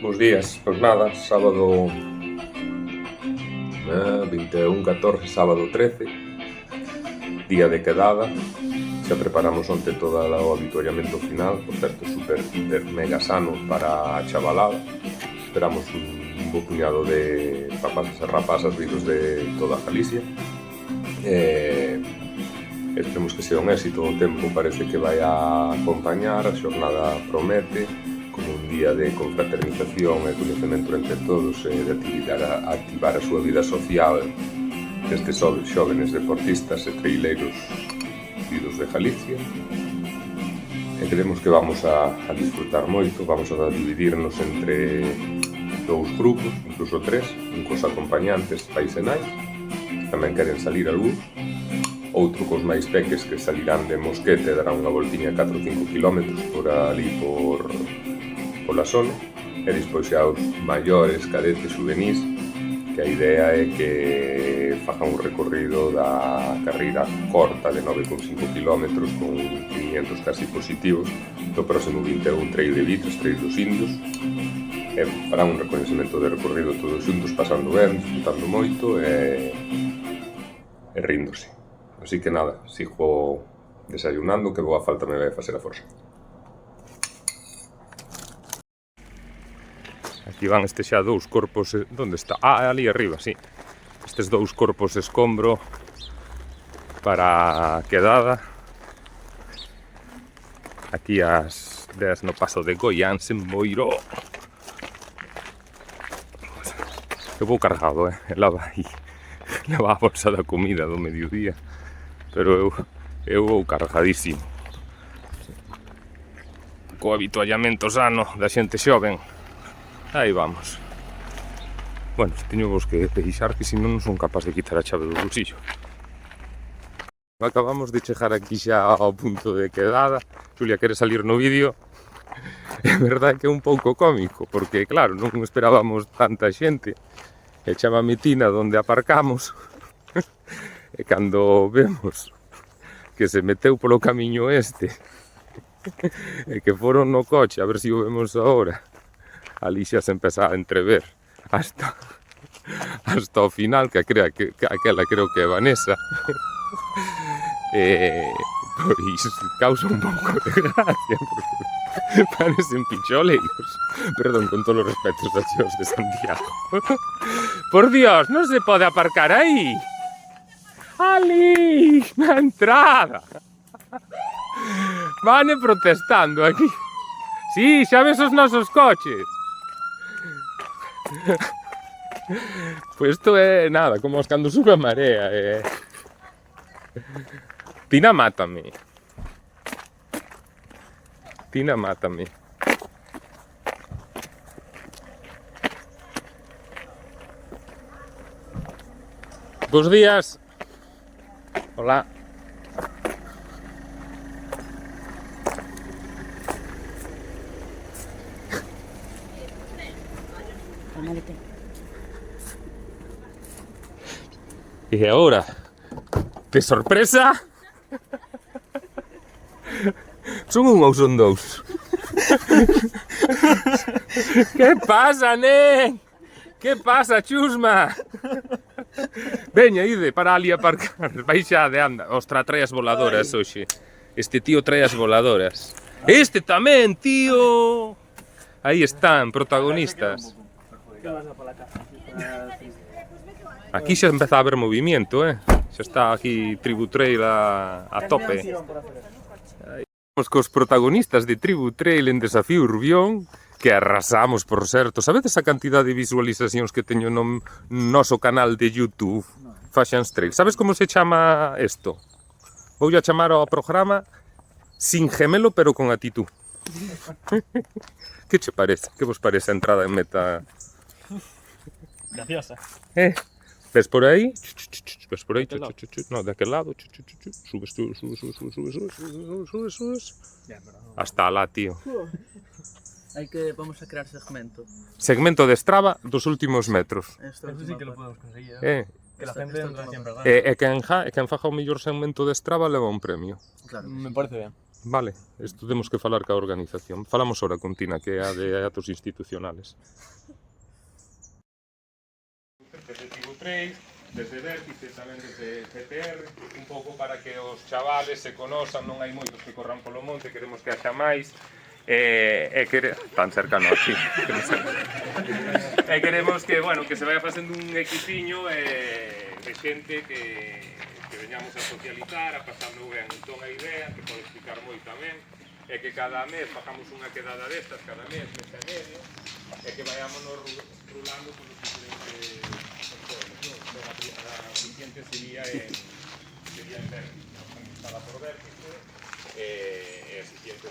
Bos días, pois nada, sábado 21-14, sábado 13, día de quedada. Xa preparamos onte todo o avituallamento final, por certo, super, hiper, mega sano para a chavalada. Esperamos un bo puñado de rapazas e rapazas vidos de toda Galicia. Esperemos que sea un éxito, o tempo parece que vai a acompañar, a xornada promete, como un día de confraternización e coñecemento entre todos e de activar a súa vida social destes xóvenes deportistas e treileiros vidos de Galicia. E creemos que vamos a disfrutar moito, vamos a dividirnos entre dous grupos, incluso tres, un cos acompañantes pais e nais, tamén queren salir algúns, outro cos máis peques que salirán de Mosquete e darán unha voltiña 4 ou 5 km por ali pola zona, e despois xa os maiores, cadetes, juvenís, que a idea é que fagan un recorrido da carreira corta de 9,5 km con 500 casi positivos do próximo 21 Trail de Vitres, Trail dos Indios, e farán un reconhecimento de recorrido todos xuntos, pasando ben, disfrutando moito e ríndose. Así que nada, sigo desayunando, que boa falta me vai facer a forza. Aquí van estes xa dous corpos, onde está? Ah, ali arriba, sí. Estes dous corpos de escombro para a quedada. Aquí as 10 no paso de Goiáns en Moiró. Eu vou cargado, leva a bolsa da comida do mediodía, pero eu vou cargadísimo. Co habituallamento sano da xente xoven. Aí vamos. Bueno, teño vos que deixar que senón non son capaz de quitar a chave do bolsillo. Acabamos de chegar aquí xa ao punto de quedada. Xulia quere salir no vídeo. É verdade que é un pouco cómico, porque claro, non esperábamos tanta xente. E chámame Tina donde aparcamos. E cando vemos que se meteu polo camiño este e que foron no coche, a ver se o vemos agora, ali xa se empeza a entrever hasta o final, que aquela creo que é Vanessa. Pois causa un pouco de gracia, porque parecen picholeiros. Perdón, con todos os respetos a cheos de Santiago. Por Dios, non se pode aparcar aí. Ali, na entrada. Vane protestando aquí. Sí, xa ves os nosos coches. Pois isto é nada, como os cando sube a marea. Tina mátame. Tina mátame. Bos días. Hola. E agora, de sorpresa, son un ou son dous? Que pasa, nen? Que pasa, chusma? Veña, ide para ali aparcar. Vai xa de anda. Ostra, trae as voladoras hoxe. Este tío trae as voladoras. Este tamén, tío. Aí están, protagonistas. Aquí xa empeza a haber movimiento, xa está aquí Tribu Trail a tope. Vamos cos protagonistas de Tribu Trail en Desafío Urbión, que arrasamos, por certo. Sabedes a cantidad de visualizacións que teño no noso canal de YouTube, Fashions Trail? Sabes como se chama isto? Vou a chamar ao programa Sin Gemelo, pero con actitud. Que che parece? Que vos parece a entrada en meta? Graciosa. Ves por aí? Ves por aí? No, de aquel lado. Subes. Hasta lá, tío. Vamos a crear segmento. Segmento de Strava dos últimos metros. Eso sí que lo podemos conseguir. Que la gente entra siempre. E quen faga o mellor segmento de Strava leva un premio. Claro. Me parece bien. Vale, isto temos que falar ca organización. Falamos ora con Tina, que é a de atos institucionales. Desde Tributrade, desde Vértice, tamén desde CTR, un pouco para que os chavales se conosan, non hai moitos que corran polo monte, queremos que haxa máis, tan cercano aquí, queremos que, bueno, que se vaya facendo un equipiño de xente que veñamos a socializar, a pasarnos ben. Entón a idea, que pode explicar moi tamén, é que cada mes facamos unha quedada destas, cada mes e medio, e que vayámonos rulando polos diferentes sectores, non? Entón a siguiente sería en Vértice, organizada por Vértice, e a siguiente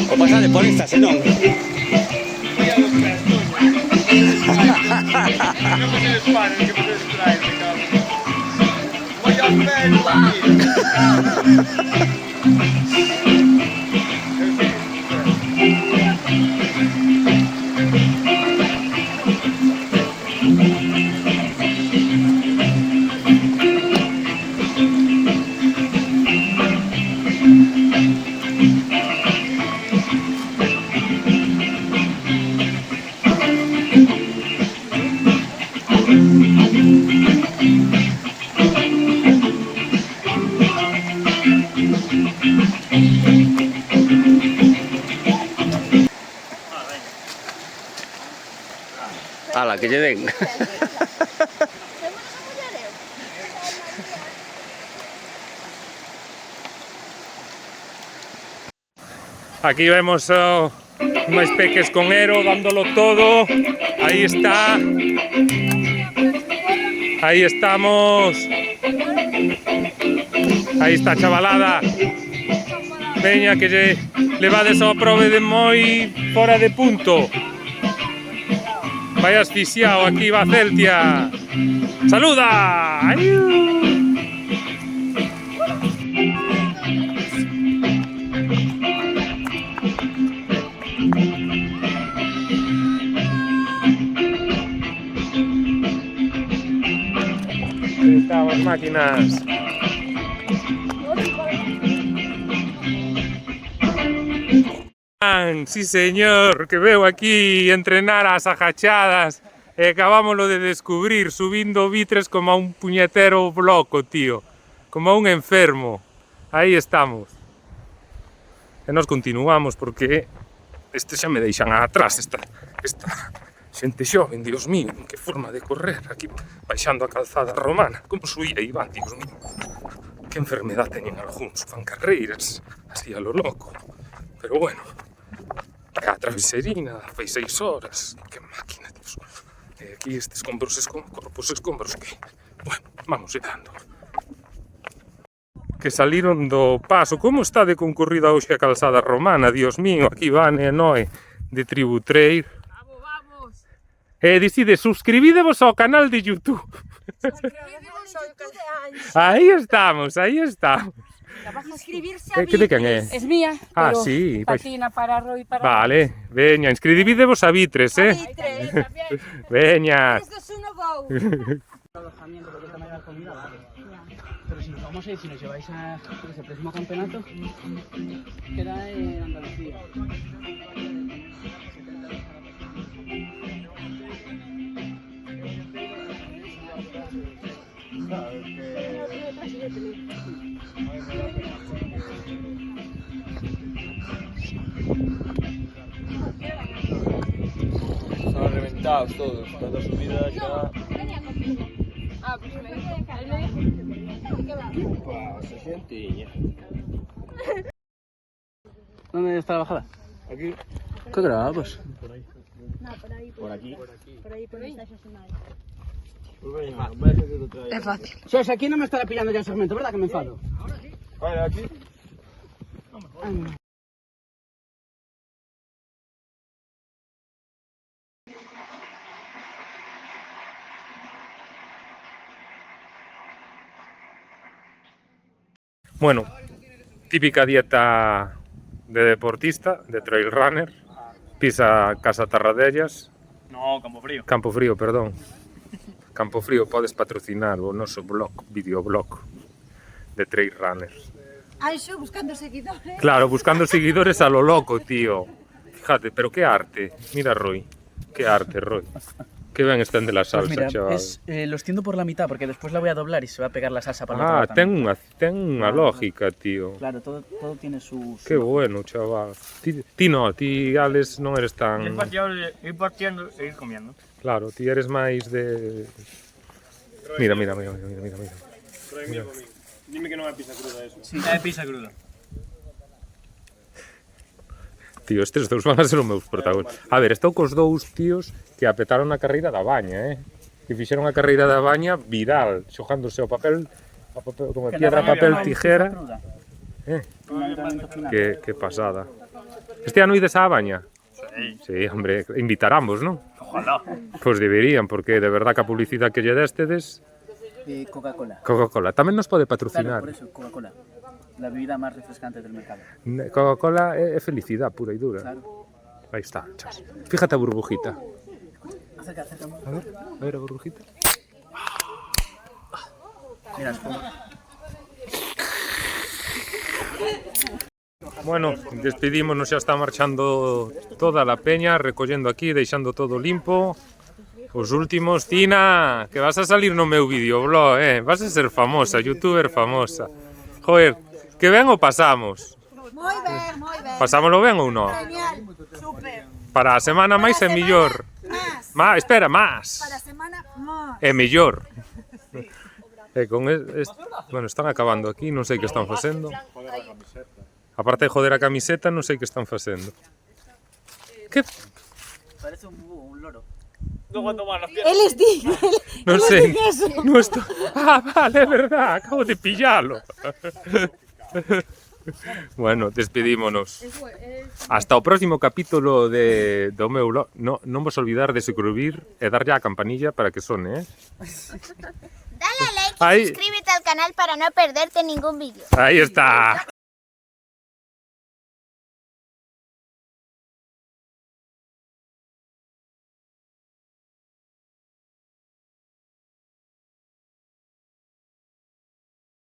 O pasa de polistas, non? Voy a los tres, coño. No me se les pare, que me se distrae este cabrón. Voy a Ala, que lle den. Aquí vemos máis peques con Ero dándolo todo. Ahí está. Ahí estamos. Aí está a chavalada. Veña que lle levades ao probe de moi fora de punto. Vai asfixiao aquí va Celtia. Saluda. Aí están as máquinas. Sí señor, que veo aquí entrenar as agachadas e acabámoslo de descubrir subindo vitres como a un puñetero bloco, tío, como a un enfermo. Aí estamos. E nos continuamos porque este xa me deixan atrás, esta xente xoven, Dios mío, que forma de correr aquí baixando a calzada romana. Como subía Iván, Dios mío. Que enfermedad teñen algúns, fan carreiras así a lo loco. Pero bueno, a traveserina, fai 6 horas, que máquina, Dios. E aquí estes corpos escombros que, bueno, vamos llegando. Que saliron do paso. Como está de concurrida hoxe a calzada romana, Dios mío, aquí van e Noé de Tributrade. Vamos. Dicide, suscribidevos ao canal de YouTube. Aí estamos, aí estamos. Inscribirse a Que de quen é? Es mía, Ah, pero sí, pois. patina para Roy para Vale, veña, inscribidevos a Vitres, Veña. Alojamiento, porque también la comida, vale. Pero si nos vamos a ir, si nos lleváis a ese próximo campeonato, queda en Andalucía. Están reventados todos, tanta subida ya. Ah, pues me dijo. ¿Qué pasa, xentiña? ¿Dónde está la bajada? Aquí. ¿Qué grabas? No, por ahí. Por aquí. Por ahí, por esta estacionada. Pues venga, vais a hacer otra vez. Es fácil. Sos, aquí no me estará pillando ya el segmento, ¿verdad que me enfado? Vale, aquí. Bueno, típica dieta de deportista, de trail runner. Pisa Casa Tarradellas. No, Campo Frío. Campo Frío, perdón. Campo Frío, podes patrocinar o noso blog, videoblog de trail runners. Ah, eso, buscando seguidores. Claro, buscando seguidores a lo loco, tío. Fíjate, pero qué arte. Mira, Roy. Qué arte, Roy. Qué bien están de la salsa, Pues mira, chaval. lo extiendo por la mitad porque después la voy a doblar y se va a pegar la salsa para el otro lado también. ten unha lógica, tío. Claro, todo tiene su... Qué bueno, chaval. Ti no, ti, Alex, non eres tan... Es ir partiendo e ir comiendo. Claro, ti eres máis de... Mira. Dime que non é pizza cruda eso. Sí, é pizza cruda. Tío, estes dous van a ser os meus protagonistas. A ver, estou cos dous tíos que apetaron a carreira da baña, que fixeron a carreira da baña viral, xogándose o papel como piedra, papel, tijera. Que pasada. Este ano ides á baña? Sí, hombre, invitaramos, non? Ojalá. Pois deberían, porque de verdad que a publicidade que lle destedes... Coca-Cola. Coca-Cola, tamén nos pode Claro, patrocinar. por eso, Coca-Cola. La bebida más refrescante del mercado. Coca-Cola é felicidade pura e dura. Claro. Aí está, chas. Fíjate a burbujita. Acerca. A ver a burbujita. Mira, espuma. Bueno, despedímonos, xa está marchando toda a peña, recollendo aquí, deixando todo limpo. Os últimos, Tina, que vas a salir no meu videoblog, vas a ser famosa, youtuber famosa. Joder, que ben o pasamos? Moi ben. Pasámoslo ben ou non? Genial, super. Para a semana máis é millor. Más. Espera, máis. Para a semana, más. É mellor. Bueno, están acabando aquí, non sei que están facendo. Aparte de joder a camiseta, non sei que están facendo. Que? Parece un búho, un loro. Luego tomar las piernas. Él es digno. Non sei. Non estou... vale, é verdad, acabo de pillalo. Bueno, despedímonos. Hasta o próximo capítulo do meu blog. Non vos olvidar de suscribir e darlle á campanilla para que sone, Dale a like y suscríbete al canal para no perderte ningún vídeo. Aí está.